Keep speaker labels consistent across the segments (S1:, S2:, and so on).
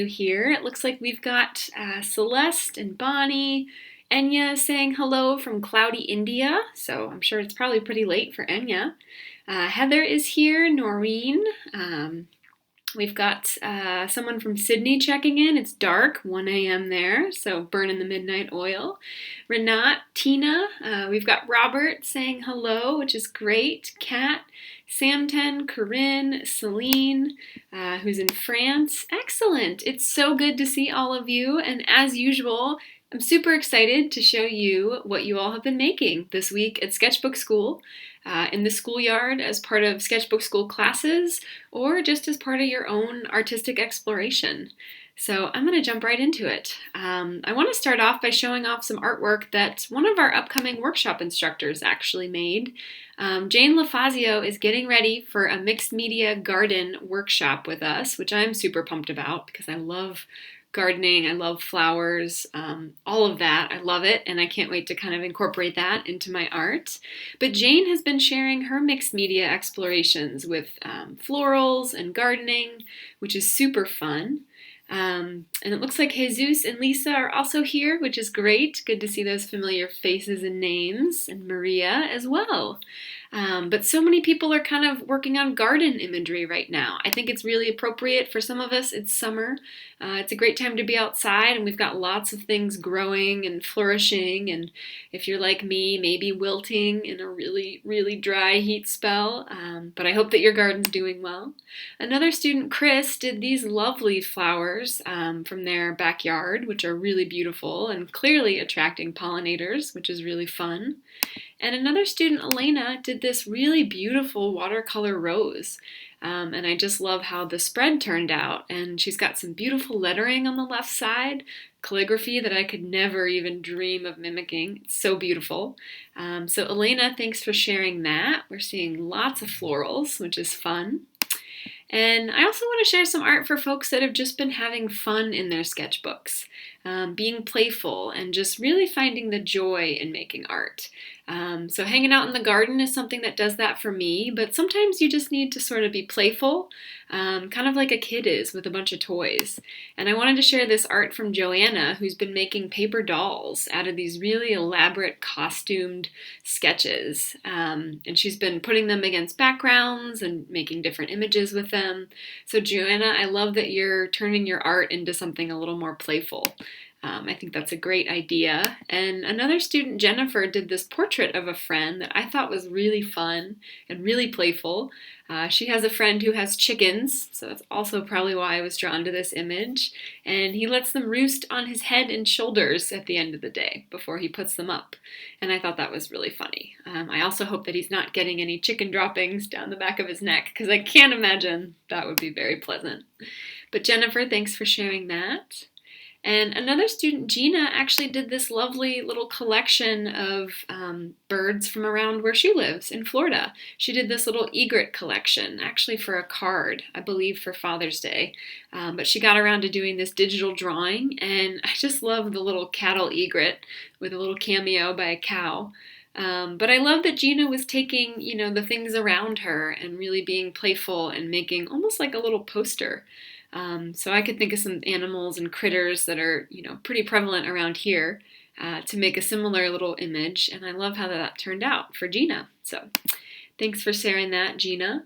S1: Here. It looks like we've got Celeste and Bonnie. Enya saying hello from cloudy India, so I'm sure it's probably pretty late for Enya. Heather is here, Noreen. We've got someone from Sydney checking in. It's dark, 1 a.m. there, so burning the midnight oil. Renat, Tina, we've got Robert saying hello, which is great. Kat, Samten, Corinne, Celine, who's in France. Excellent. It's so good to see all of you, and as usual, I'm super excited to show you what you all have been making this week at Sketchbook Skool, in the schoolyard as part of Sketchbook Skool classes, or just as part of your own artistic exploration. So I'm going to jump right into it. I want to start off by showing off some artwork that one of our upcoming workshop instructors actually made. Jane LaFazio is getting ready for a mixed media garden workshop with us, which I'm super pumped about because I love gardening, I love flowers, all of that. I love it, and I can't wait to kind of incorporate that into my art. But Jane has been sharing her mixed media explorations with florals and gardening, which is super fun. And it looks like Jesus and Lisa are also here, which is great. Good to see those familiar faces and names, and Maria as well. But so many people are kind of working on garden imagery right now. I think it's really appropriate for some of us. It's summer. It's a great time to be outside, and we've got lots of things growing and flourishing. And if you're like me, maybe wilting in a really, really dry heat spell. But I hope that your garden's doing well. Another student, Chris, did these lovely flowers from their backyard, which are really beautiful and clearly attracting pollinators, which is really fun. And another student, Elena, did this really beautiful watercolor rose. And I just love how the spread turned out. And she's got some beautiful lettering on the left side, calligraphy that I could never even dream of mimicking. It's so beautiful. So Elena, thanks for sharing that. We're seeing lots of florals, which is fun. And I also want to share some art for folks that have just been having fun in their sketchbooks, being playful and just really finding the joy in making art. So hanging out in the garden is something that does that for me, but sometimes you just need to sort of be playful, kind of like a kid is with a bunch of toys. And I wanted to share this art from Joanna, who's been making paper dolls out of these really elaborate costumed sketches. And she's been putting them against backgrounds and making different images with them. So Joanna, I love that you're turning your art into something a little more playful. I think that's a great idea. And another student, Jennifer, did this portrait of a friend that I thought was really fun and really playful. She has a friend who has chickens, so that's also probably why I was drawn to this image. And he lets them roost on his head and shoulders at the end of the day before he puts them up. And I thought that was really funny. I also hope that he's not getting any chicken droppings down the back of his neck, because I can't imagine that would be very pleasant. But Jennifer, thanks for sharing that. And another student, Gina, actually did this lovely little collection of birds from around where she lives in Florida. She did this little egret collection, actually for a card, I believe for Father's Day. But she got around to doing this digital drawing, and I just love the little cattle egret with a little cameo by a cow. But I love that Gina was taking, the things around her and really being playful and making almost like a little poster. So I could think of some animals and critters that are, pretty prevalent around here to make a similar little image. And I love how that turned out for Gina. So thanks for sharing that, Gina.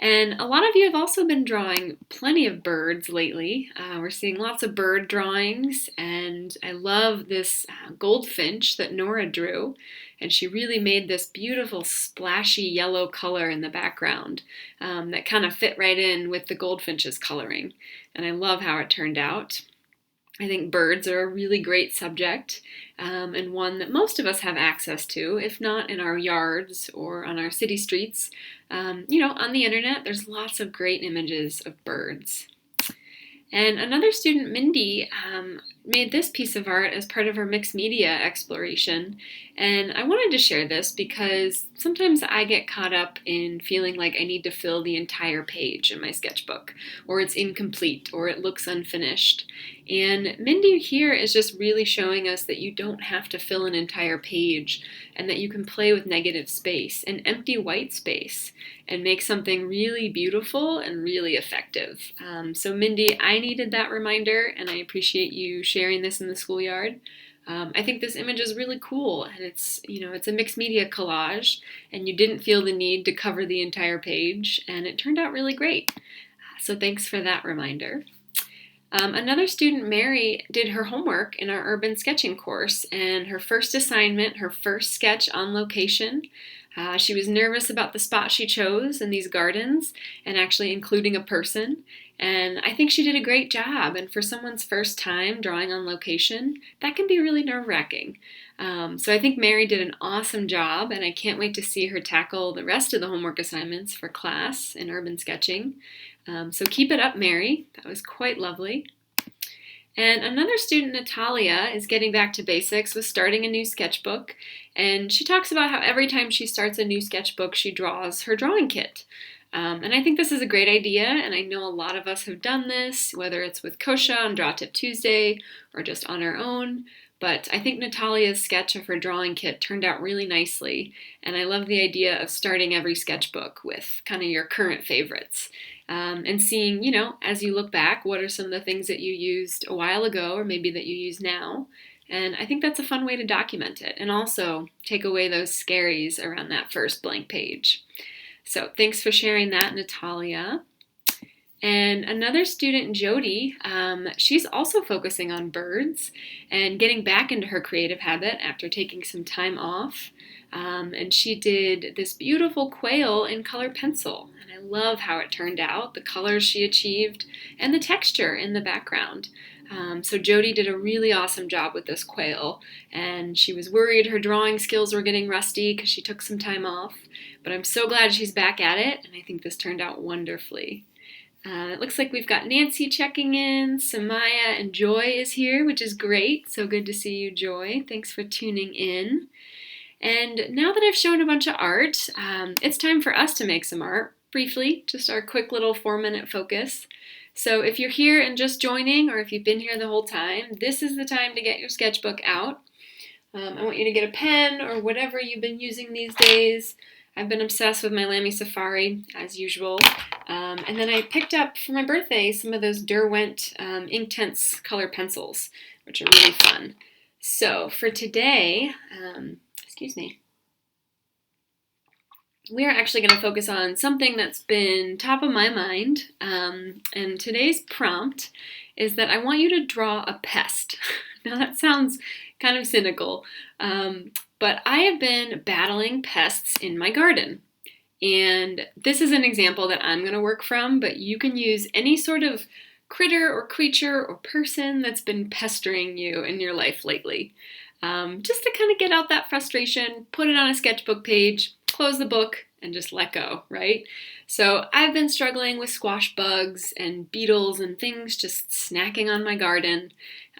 S1: And a lot of you have also been drawing plenty of birds lately. We're seeing lots of bird drawings, and I love this goldfinch that Nora drew. And she really made this beautiful splashy yellow color in the background that kind of fit right in with the goldfinch's coloring. And I love how it turned out. I think birds are a really great subject, and one that most of us have access to, if not in our yards or on our city streets. On the internet, there's lots of great images of birds. And another student, Mindy, made this piece of art as part of her mixed media exploration, and I wanted to share this because sometimes I get caught up in feeling like I need to fill the entire page in my sketchbook, or it's incomplete, or it looks unfinished. And Mindy here is just really showing us that you don't have to fill an entire page, and that you can play with negative space and empty white space and make something really beautiful and really effective. So Mindy, I needed that reminder, and I appreciate you sharing this in the schoolyard. I think this image is really cool, and it's a mixed media collage, and you didn't feel the need to cover the entire page, and it turned out really great. So thanks for that reminder. Another student, Mary, did her homework in our urban sketching course, and her first assignment, her first sketch on location. She was nervous about the spot she chose in these gardens and actually including a person. And I think she did a great job. And for someone's first time drawing on location, that can be really nerve-wracking. So I think Mary did an awesome job, and I can't wait to see her tackle the rest of the homework assignments for class in urban sketching. So keep it up, Mary. That was quite lovely. And another student, Natalia, is getting back to basics with starting a new sketchbook. And she talks about how every time she starts a new sketchbook, she draws her drawing kit. And I think this is a great idea, and I know a lot of us have done this, whether it's with Kosha on Draw Tip Tuesday or just on our own. But I think Natalia's sketch of her drawing kit turned out really nicely, and I love the idea of starting every sketchbook with kind of your current favorites. And seeing, as you look back, what are some of the things that you used a while ago or maybe that you use now. And I think that's a fun way to document it and also take away those scaries around that first blank page. So thanks for sharing that, Natalia. And another student, Jody, she's also focusing on birds and getting back into her creative habit after taking some time off. And she did this beautiful quail in color pencil. And I love how it turned out, the colors she achieved, and the texture in the background. So Jody did a really awesome job with this quail, and she was worried her drawing skills were getting rusty because she took some time off. But I'm so glad she's back at it, and I think this turned out wonderfully. It looks like we've got Nancy checking in, Samaya, and Joy is here, which is great. So good to see you, Joy. Thanks for tuning in. And now that I've shown a bunch of art, it's time for us to make some art, briefly, just our quick little 4-minute focus. So if you're here and just joining, or if you've been here the whole time, this is the time to get your sketchbook out. I want you to get a pen or whatever you've been using these days. I've been obsessed with my Lamy Safari, as usual. And then I picked up for my birthday some of those Derwent Inktense color pencils, which are really fun. So for today, we are actually going to focus on something that's been top of my mind. And today's prompt is that I want you to draw a pest. Now that sounds kind of cynical, but I have been battling pests in my garden. And this is an example that I'm going to work from, but you can use any sort of critter or creature or person that's been pestering you in your life lately. Just to kind of get out that frustration, put it on a sketchbook page, close the book, and just let go, right? So I've been struggling with squash bugs and beetles and things just snacking on my garden.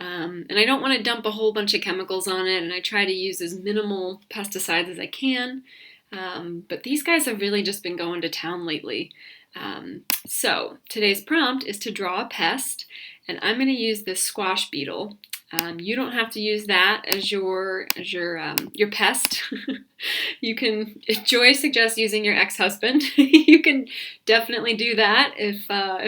S1: And I don't want to dump a whole bunch of chemicals on it, and I try to use as minimal pesticides as I can. But these guys have really just been going to town lately. So today's prompt is to draw a pest, and I'm going to use this squash beetle. You don't have to use that as your pest. You can. Joy suggests using your ex-husband. You can definitely do that if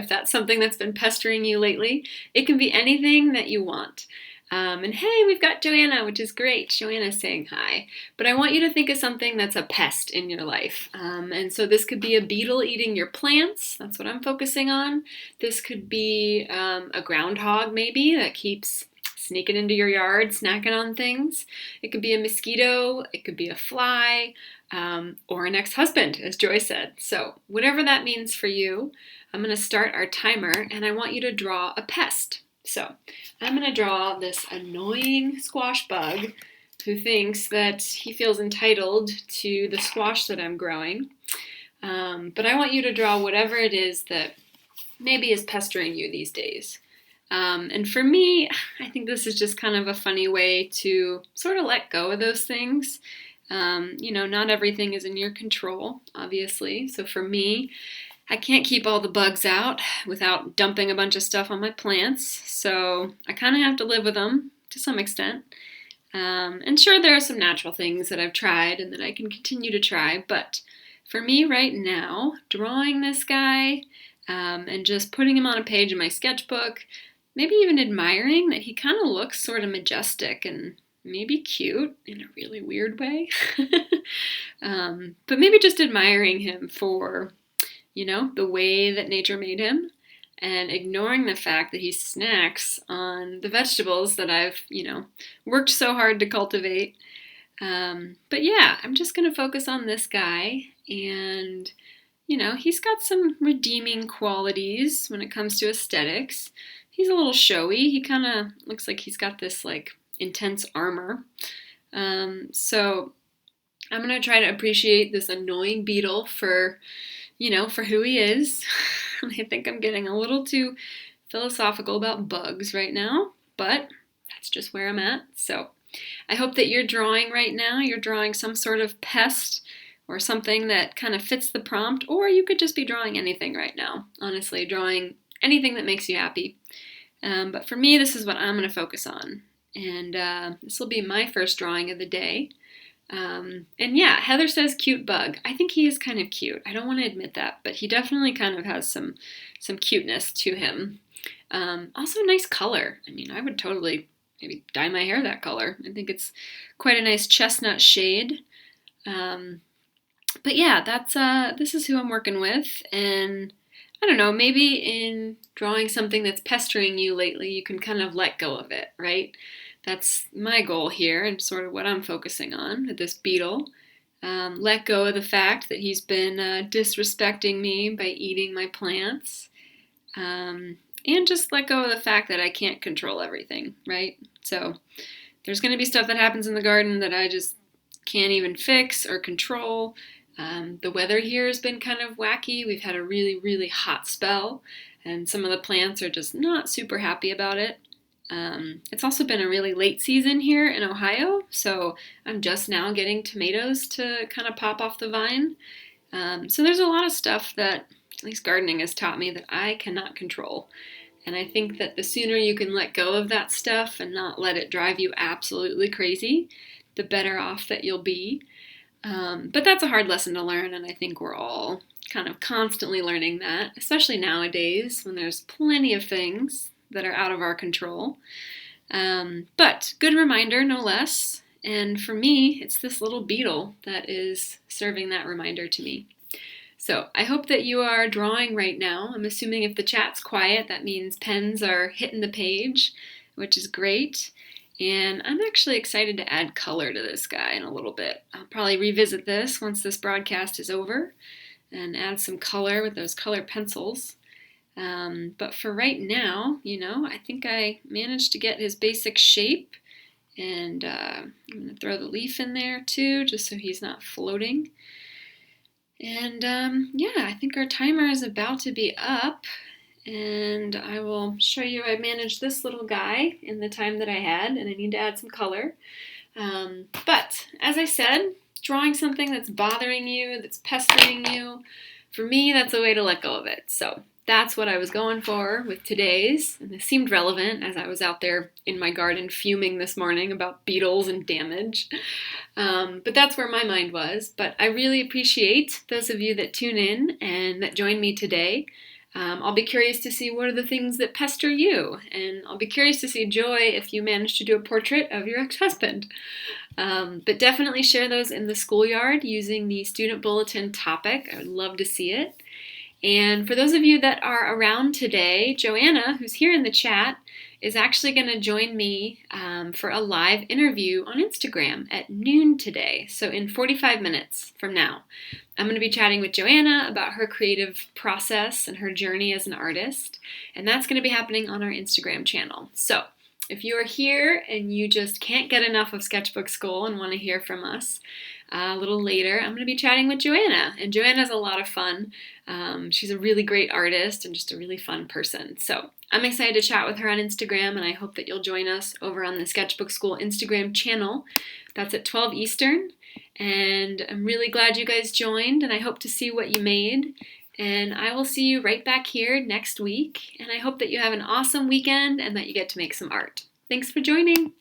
S1: that's something that's been pestering you lately. It can be anything that you want. And hey, we've got Joanna, which is great. Joanna's saying hi. But I want you to think of something that's a pest in your life. And so this could be a beetle eating your plants. That's what I'm focusing on. This could be a groundhog maybe that keeps sneaking into your yard, snacking on things. It could be a mosquito. It could be a fly. Or an ex-husband, as Joy said. So whatever that means for you, I'm going to start our timer, and I want you to draw a pest. So I'm going to draw this annoying squash bug who thinks that he feels entitled to the squash that I'm growing. But I want you to draw whatever it is that maybe is pestering you these days. And for me, I think this is just kind of a funny way to sort of let go of those things. Not everything is in your control, obviously. So for me, I can't keep all the bugs out without dumping a bunch of stuff on my plants. So I kind of have to live with them to some extent. And sure, there are some natural things that I've tried and that I can continue to try, but for me right now, drawing this guy and just putting him on a page in my sketchbook, maybe even admiring that he kind of looks sort of majestic and maybe cute in a really weird way, but maybe just admiring him for, the way that nature made him, and ignoring the fact that he snacks on the vegetables that I've, worked so hard to cultivate. But yeah, I'm just going to focus on this guy, and, he's got some redeeming qualities when it comes to aesthetics. He's a little showy. He kind of looks like he's got this, intense armor. So I'm going to try to appreciate this annoying beetle for who he is. I think I'm getting a little too philosophical about bugs right now, but that's just where I'm at. So I hope that you're drawing right now. You're drawing some sort of pest or something that kind of fits the prompt, or you could just be drawing anything right now. Honestly, drawing anything that makes you happy. But for me, this is what I'm going to focus on. And this will be my first drawing of the day. And yeah, Heather says cute bug. I think he is kind of cute. I don't want to admit that, but he definitely kind of has some cuteness to him. Also nice color. I mean, I would totally maybe dye my hair that color. I think it's quite a nice chestnut shade. But yeah, this is who I'm working with, and I don't know, maybe in drawing something that's pestering you lately, you can kind of let go of it, right? That's my goal here and sort of what I'm focusing on with this beetle. Let go of the fact that he's been disrespecting me by eating my plants. And just let go of the fact that I can't control everything, right? So there's going to be stuff that happens in the garden that I just can't even fix or control. The weather here has been kind of wacky. We've had a really, really hot spell, and some of the plants are just not super happy about it. It's also been a really late season here in Ohio, so I'm just now getting tomatoes to kind of pop off the vine. So there's a lot of stuff that, at least gardening has taught me, that I cannot control. And I think that the sooner you can let go of that stuff and not let it drive you absolutely crazy, the better off that you'll be. But that's a hard lesson to learn, and I think we're all kind of constantly learning that, especially nowadays when there's plenty of things that are out of our control. But good reminder, no less. And for me, it's this little beetle that is serving that reminder to me. So I hope that you are drawing right now. I'm assuming if the chat's quiet, that means pens are hitting the page, which is great. And I'm actually excited to add color to this guy in a little bit. I'll probably revisit this once this broadcast is over and add some color with those color pencils. But for right now, I think I managed to get his basic shape. And I'm going to throw the leaf in there too, just so he's not floating. And I think our timer is about to be up. And I will show you I managed this little guy in the time that I had, and I need to add some color. But as I said, drawing something that's bothering you, that's pestering you, for me, that's a way to let go of it. So that's what I was going for with today's, and this seemed relevant as I was out there in my garden fuming this morning about beetles and damage. But that's where my mind was. But I really appreciate those of you that tune in and that join me today. I'll be curious to see what are the things that pester you, and I'll be curious to see, Joy, if you managed to do a portrait of your ex-husband. But definitely share those in the schoolyard using the Student Bulletin topic. I would love to see it. And for those of you that are around today, Joanna, who's here in the chat, is actually going to join me for a live interview on Instagram at noon today, so in 45 minutes from now. I'm going to be chatting with Joanna about her creative process and her journey as an artist, and that's going to be happening on our Instagram channel. So if you are here and you just can't get enough of Sketchbook Skool and want to hear from us a little later, I'm going to be chatting with Joanna. And Joanna's a lot of fun. She's a really great artist and just a really fun person. So I'm excited to chat with her on Instagram, and I hope that you'll join us over on the Sketchbook Skool Instagram channel. That's at 12 Eastern. And I'm really glad you guys joined, and I hope to see what you made. And I will see you right back here next week. And I hope that you have an awesome weekend and that you get to make some art. Thanks for joining.